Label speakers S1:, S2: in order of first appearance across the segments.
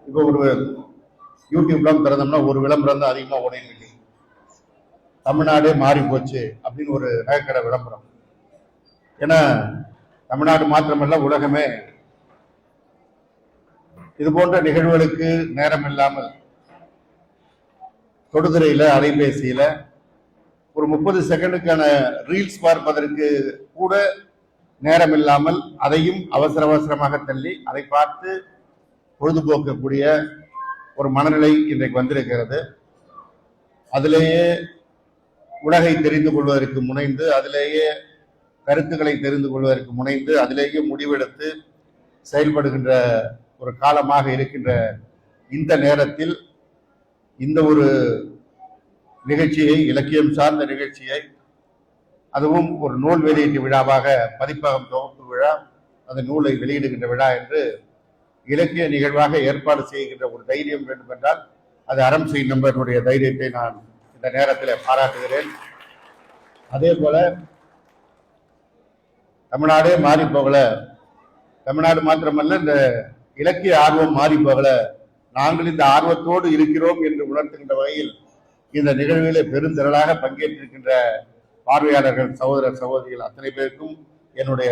S1: இப்போ ஒரு யூடியூப்லாம் திறந்தோம்னா ஒரு விளம்பரம் தான் அதிகமாக ஓடிட்டு இருக்கு. தமிழ்நாடே மாறி போச்சு அப்படின்னு ஒரு நகைக்கடை விளம்பரம். ஏன்னா தமிழ்நாடு மாத்திரமல்ல, உலகமே இது போன்ற நிகழ்வுகளுக்கு நேரம் இல்லாமல் தொடுதிரையில அலைபேசியில ஒரு 30 செகண்டுக்கான ரீல்ஸ் பார்ப்பதற்கு கூட நேரம் இல்லாமல் அதையும் அவசர அவசரமாக தள்ளி அதை பார்த்து பொழுதுபோக்கக்கூடிய ஒரு மனநிலை இன்றைக்கு வந்திருக்கிறது. அதிலேயே உலகை தெரிந்து கொள்வதற்கு முனைந்து, அதிலேயே கருத்துக்களை தெரிந்து கொள்வதற்கு முனைந்து, அதிலேயே முடிவெடுத்து செயல்படுகின்ற ஒரு காலமாக இருக்கின்ற இந்த நேரத்தில் இந்த ஒரு நிகழ்ச்சியை, இலக்கியம் சார்ந்த நிகழ்ச்சியை, அதுவும் ஒரு நூல் வெளியீட்டு விழாவாக, பதிப்பகம் தொகுப்பு விழா, அந்த நூலை வெளியிடுகின்ற விழா என்று இலக்கிய நிகழ்வாக ஏற்பாடு செய்கின்ற ஒரு தைரியம் வேண்டும் என்றால் அது அறம் செய் நம்பருடைய தைரியத்தை நான் இந்த நேரத்தில் பாராட்டுகிறேன். அதே போல தமிழ்நாடே மாறி போகல, தமிழ்நாடு மாத்திரமல்ல, இந்த இலக்கிய ஆர்வம் மாறி போகல, நாங்கள் இந்த ஆர்வத்தோடு இருக்கிறோம் என்று உணர்த்துகின்ற வகையில் இந்த நிகழ்விலே பெருந்திரளாக பங்கேற்றிருக்கின்ற பார்வையாளர்கள், சகோதர சகோதரிகள் அத்தனை பேருக்கும் என்னுடைய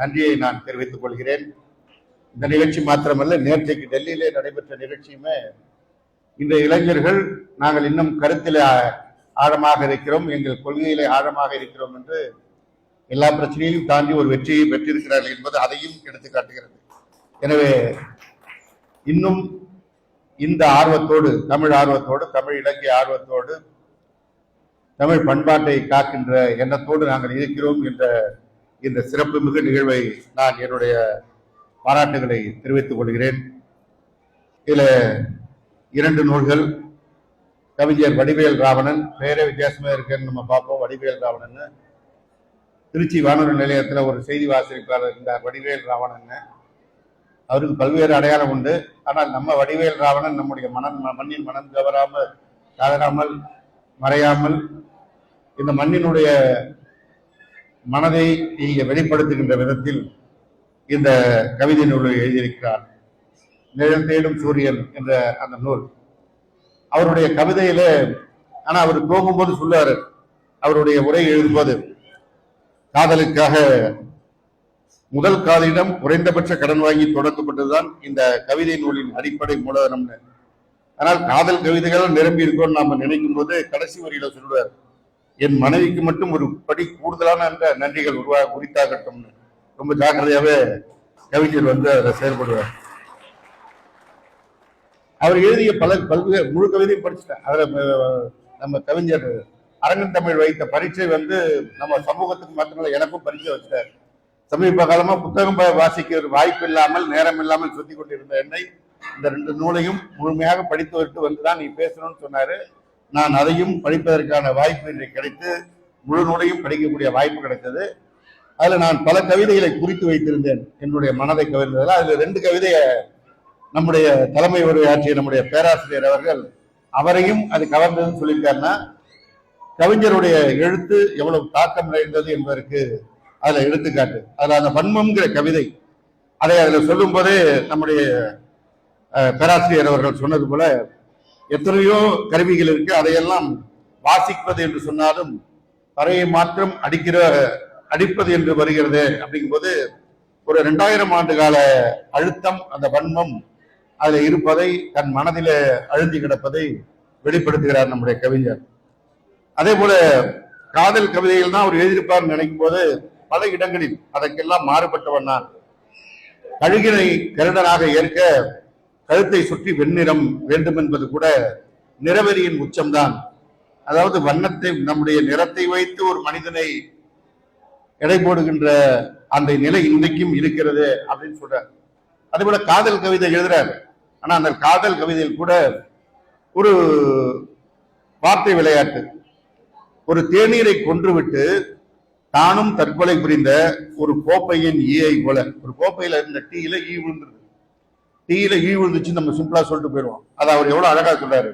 S1: நன்றியை நான் தெரிவித்துக் கொள்கிறேன். இந்த நிகழ்ச்சி மாத்திரமல்ல, நேற்றைக்கு டெல்லியிலே நடைபெற்ற நிகழ்ச்சியுமே இந்த இளைஞர்கள் நாங்கள் இன்னும் கருத்திலே ஆழமாக இருக்கிறோம், எங்கள் கொள்கையிலே ஆழமாக இருக்கிறோம் என்று எல்லா பிரச்சனையையும் தாண்டி ஒரு வெற்றியை பெற்றிருக்கிறார்கள் என்பது அதையும் எடுத்து காட்டுகிறது. எனவே இன்னும் இந்த ஆர்வத்தோடு, தமிழ் ஆர்வத்தோடு, தமிழ் இலக்கிய ஆர்வத்தோடு, தமிழ் பண்பாட்டை காக்கின்ற எண்ணத்தோடு நாங்கள் இருக்கிறோம் என்ற இந்த சிறப்பு மிகு நிகழ்வை நான் என்னுடைய பாராட்டுகளை தெரிவித்துக் கொள்கிறேன். இதில் 2 நூல்கள், கவிஞர் வடிவேல் ராவணன், பேரே வித்தியாசமா இருக்குன்னு நம்ம பார்ப்போம். வடிவேல் ராவணன் திருச்சி வானொலி நிலையத்தில் ஒரு செய்தி வாசிப்பாளர் இருந்தார், வடிவேல் ராவணன். அவருக்கு பல்வேறு அடையாளம் உண்டு. ஆனால் நம்ம வடிவேல் ராவணன் நம்முடைய மண்ணின் மனம் கவராமல் மறையாமல் இந்த மண்ணினுடைய மனதை இங்கே வெளிப்படுத்துகின்ற விதத்தில் இந்த கவிதை நூலை எழுதியிருக்கிறார். நிழல் தேடும் சூரியன் என்ற அந்த நூல் அவருடைய கவிதையில. ஆனா அவர் போகும்போது சொல்லுவாரு, அவருடைய உரை எழுதும்போது, காதலுக்காக முதல் காதலிடம் குறைந்தபட்ச கடன் வாங்கி தொடங்கப்பட்டதுதான் இந்த கவிதை நூலின் அடிப்படை மூலதனம்னு. ஆனால் காதல் கவிதைகள் நிரம்பி இருக்கும்னு நாம நினைக்கும் போது கடைசி வரியில சொல்லுவார், என் மனைவிக்கு மட்டும் ஒரு படி கூடுதலான நன்றிகள் உரித்தாகட்டும்னு. ரொம்ப ஜாக்கிரதையாவே கவிஞர் அதை செயல்படுவார். அவர் எழுதிய பல்வேறு முழு கவிதையும் படிச்சுட்டேன். நம்ம கவிஞர் அரங்கன் தமிழ் வைத்த பரீட்சை நம்ம சமூகத்துக்கு மாத்திரம் எனக்கும் பரீட்சை வச்சுட்டார். சமீப காலமா புத்தகம் வாசிக்கிற வாய்ப்பு இல்லாமல், நேரம் இல்லாமல் சுத்தி கொண்டிருந்த என்னை இந்த 2 நூலையும் முழுமையாக படித்து விட்டு வந்துதான் நீ பேசணும்னு சொன்னாரு. நான் அதையும் படிப்பதற்கான வாய்ப்பு இன்றைக்கு கிடைத்து முழு நூலையும் படிக்கக்கூடிய வாய்ப்பு கிடைத்தது. அதுல நான் பல கவிதைகளை குறித்து வைத்திருந்தேன், என்னுடைய மனதை கவிழ்ந்ததில். அதுல 2 கவிதையை நம்முடைய தலைமை உரையாற்றிய நம்முடைய பேராசிரியர் அவர்கள் அவரையும் அது கவர்ந்ததுன்னு சொல்லியிருக்காருன்னா, கவிஞருடைய எழுத்து எவ்வளவு தாக்கம் நிறைந்தது என்பதற்கு அதுல எடுத்துக்காட்டு. அதுல அந்த வன்மம்ங்கிற கவிதை, அதை அதுல சொல்லும் போதே நம்முடைய பேராசிரியர் அவர்கள் சொன்னது போல எத்தனையோ கருவிகள் இருக்கு, அதையெல்லாம் வாசிப்பது என்று சொன்னாலும் பறையை மாற்றம் அடிப்பது என்று வருகிறது. அப்படிங்கும் போது ஒரு 2000 ஆண்டு கால அழுத்தம், அந்த வன்மம் அதுல இருப்பதை, தன் மனதில அழுந்தி கிடப்பதை வெளிப்படுத்துகிறார் நம்முடைய கவிஞர். அதே போல காதல் கவிதைகள் தான் அவர் எழுதியிருப்பார் நினைக்கும் போது பல இடங்களில் அதற்கெல்லாம் மாறுபட்டவன் நான். கழுகினை கருடனாக ஏற்க கழுத்தை சுற்றி வெண்ணிறம் வேண்டும் என்பது கூட நிறவெறியின் உச்சம்தான். அதாவது வண்ணத்தை, நம்முடைய நிறத்தை வைத்து ஒரு மனிதனை எடை போடுகின்ற அந்த நிலை இன்றைக்கும் இருக்கிறது அப்படின்னு சொல்றார். அதே போல காதல் கவிதை எழுதுறாரு. ஆனா அந்த காதல் கவிதையில் கூட ஒரு வார்த்தை விளையாட்டு, ஒரு தேநீரை கொன்றுவிட்டு தானும் தற்கொலை புரிந்த ஒரு கோப்பையின் ஈயை போல. ஒரு கோப்பையில இருந்த டீயில ஈ விழுந்துருது, டீயில ஈ விழுந்துச்சு நம்ம சிம்பிளா சொல்லிட்டு போயிடுவோம். அதை அவர் எவ்வளவு அழகா சொல்றாரு,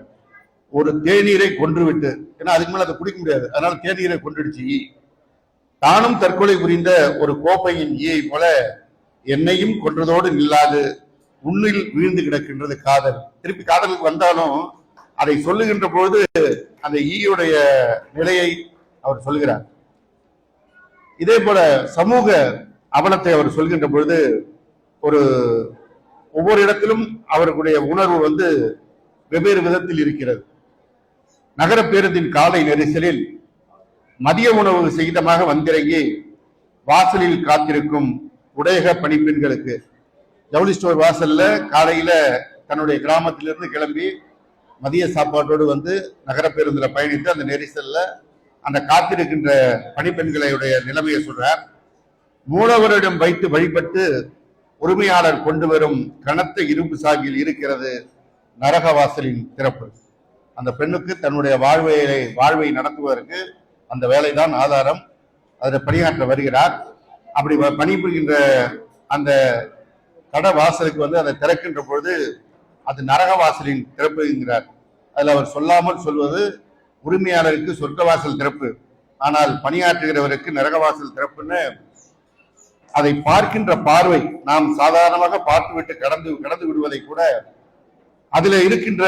S1: ஒரு தேநீரை கொன்றுவிட்டு. ஏன்னா அதுக்கு மேல அதை குடிக்க முடியாது, அதனால தேநீரை கொன்றுடுச்சு ஈ. தானும் தற்கொலை புரிந்த ஒரு கோப்பையின் ஈயை போல என்னையும் கொன்றதோடு நில்லாது உன்னில் வீழ்ந்து கிடக்கின்றது காதல். திருப்பி காதலுக்கு வந்தாலும் அதை சொல்லுகின்ற பொழுது அந்த ஈயுடைய நிலையை அவர் சொல்கிறார். இதே போல சமூக அவலத்தை அவர் சொல்கின்ற பொழுது ஒரு ஒவ்வொரு இடத்திலும் அவர்களுடைய உணர்வு வெவ்வேறு விதத்தில் இருக்கிறது. நகர பேருந்தின் காலை நெரிசலில் மதிய உணவு சகிதமாக வந்திறங்கி வாசலில் காத்திருக்கும் உடையக பணிப்பெண்களுக்கு, ஜவுளி ஸ்டோர் வாசல்ல காலையில தன்னுடைய கிராமத்திலிருந்து கிளம்பி மதிய சாப்பாட்டோடு நகர பேருந்துல பயணித்து அந்த நெரிசல்ல அந்த காத்திருக்கின்ற பணிப்பெண்களுடைய நிலைமையை சொல்றார். மூலவரிடம் வைத்து வழிபட்டு உரிமையாளர் கொண்டு வரும் கனத்த இரும்பு சாகியில் இருக்கிறது நரகவாசலின் திறப்பு. அந்த பெண்ணுக்கு தன்னுடைய வாழ்வை நடத்துவதற்கு அந்த வேலைதான் ஆதாரம். அதில் பணியாற்ற வருகிறார். அப்படி பணிபுரிகின்ற அந்த கட வாசலுக்கு அதை திறக்கின்ற பொழுது அது நரகவாசலின் திறப்பு என்கிறார். அதில் அவர் சொல்லாமல் சொல்வது உரிமையாளருக்கு சொர்க்கவாசல் திறப்பு, ஆனால் பணியாற்றுகிறவருக்கு நரகவாசல் திறப்புன்னு அதை பார்க்கின்ற பார்வை நாம் சாதாரணமாக பார்த்துவிட்டு கடந்து விடுவதை கூட அதுல இருக்கின்ற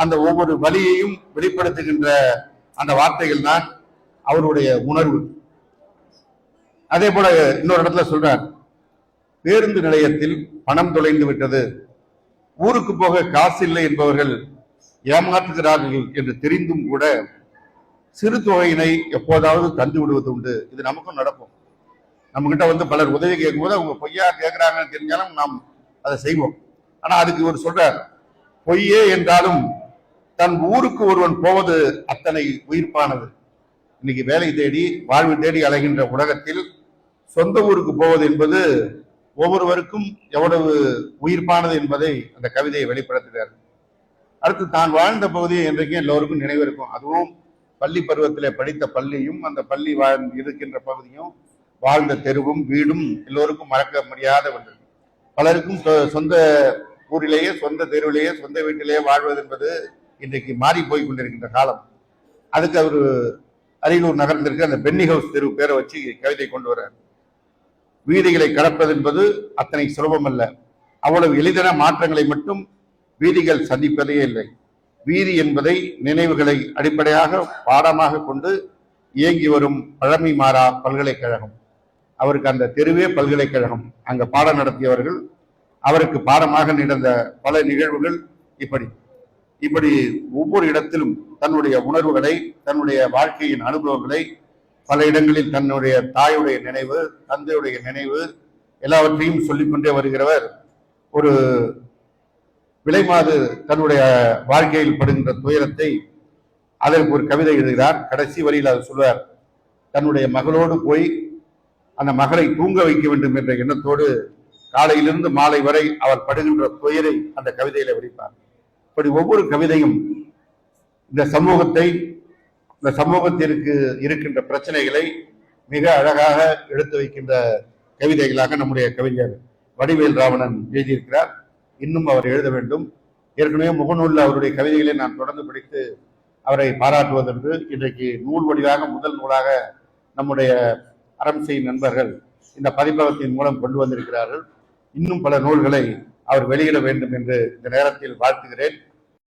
S1: அந்த ஒவ்வொரு வலியையும் வெளிப்படுத்துகின்ற அந்த வார்த்தைகள் தான் அவருடைய உணர்வு. அதே போல இன்னொரு இடத்துல சொல்றார், பேருந்து நிலையத்தில் பணம் தொலைந்து விட்டது, ஊருக்கு போக காசு இல்லை என்பவர்கள் ஏமாற்றுகிறார்கள் என்று தெரிந்தும் கூட சிறு தொகையினை எப்போதாவது தந்து விடுவது உண்டு. இது நமக்கும் நடக்கும். நம்ம கிட்ட பலர் உதவி கேட்கும் போது அவங்க பொய்யா கேட்கிறாங்கன்னு தெரிஞ்சாலும் நாம் அதை செய்வோம். ஆனா அதுக்கு இவர் சொல்றார், பொய்யே என்றாலும் தன் ஊருக்கு ஒருவன் போவது அத்தனை உயிர்ப்பானது. இன்னைக்கு வேலை தேடி வாழ்வு தேடி அலைகின்ற உலகத்தில் சொந்த ஊருக்கு போவது என்பது ஒவ்வொருவருக்கும் எவ்வளவு உயிர்ப்பானது என்பதை அந்த கவிதையை வெளிப்படுத்துகிறார். அடுத்து தான் வாழ்ந்த பகுதியை என்றைக்கும் எல்லோருக்கும் நினைவு இருக்கும். அதுவும் பள்ளி பருவத்திலே படித்த பள்ளியும் அந்த பள்ளி இருக்கின்ற பகுதியும் வாழ்ந்த தெருவும் வீடும் எல்லோருக்கும் மறக்க முடியாத ஒன்று. பலருக்கும் சொந்த ஊரிலேயே சொந்த தெருவிலேயே சொந்த வீட்டிலேயே வாழ்வது என்பது இன்றைக்கு மாறி போய் கொண்டிருக்கின்ற காலம். அதுக்கு அவர் அரியலூர் நகரத்திற்கு அந்த பென்னி ஹவுஸ் தெரு பேரை வச்சு கவிதை கொண்டு வர்றார். வீதிகளை கடப்பது என்பது அத்தனை சுலபம் அல்ல. அவ்வளவு எளிதான மாற்றங்களை மட்டும் வீதிகள் சந்திப்பதே இல்லை. வீதி என்பதை நினைவுகளை அடிப்படையாக பாடமாக கொண்டு இயங்கி வரும் பழமை மாறா பல்கலைக்கழகம். அவருக்கு அந்த தெருவே பல்கலைக்கழகம். அங்க பாடம் நடத்தியவர்கள், அவருக்கு பாடமாக நடந்த பல நிகழ்வுகள் இப்படி ஒவ்வொரு இடத்திலும் தன்னுடைய உணர்வுகளை, தன்னுடைய வாழ்க்கையின் அனுபவங்களை பல இடங்களில் தன்னுடைய தாயுடைய நினைவு, தந்தையுடைய நினைவு எல்லாவற்றையும் சொல்லிக்கொண்டே வருகிறவர். ஒரு விலைமாது தன்னுடைய வாழ்க்கையில் படுகின்ற துயரத்தை அதற்கு ஒரு கவிதை எழுதுகிறார். கடைசி வரியில் அவர் சொல்வார், தன்னுடைய மகளோடு போய் அந்த மகளை தூங்க வைக்க வேண்டும் என்ற எண்ணத்தோடு காலையிலிருந்து மாலை வரை அவர் படுகின்ற துயரை அந்த கவிதையில வெளிப்பார். இப்படி ஒவ்வொரு கவிதையும் இந்த சமூகத்திற்கு இருக்கின்ற பிரச்சனைகளை மிக அழகாக எடுத்து வைக்கின்ற கவிதைகளாக நம்முடைய கவிஞர் வடிவேல் ராவணன் எழுதியிருக்கிறார். இன்னும் அவர் எழுத வேண்டும். ஏற்கனவே முகநூலில் அவருடைய கவிதைகளை நான் தொடர்ந்து படித்து அவரை பாராட்டுவதென்று இன்றைக்கு நூல் வடிவாக முதல் நூலாக நம்முடைய அறம் செய்யும் நண்பர்கள் இந்த பதிப்பகத்தின் மூலம் கொண்டு வந்திருக்கிறார்கள். இன்னும் பல நூல்களை அவர் வெளியிட வேண்டும் என்று இந்த நேரத்தில் வாழ்த்துகிறேன்.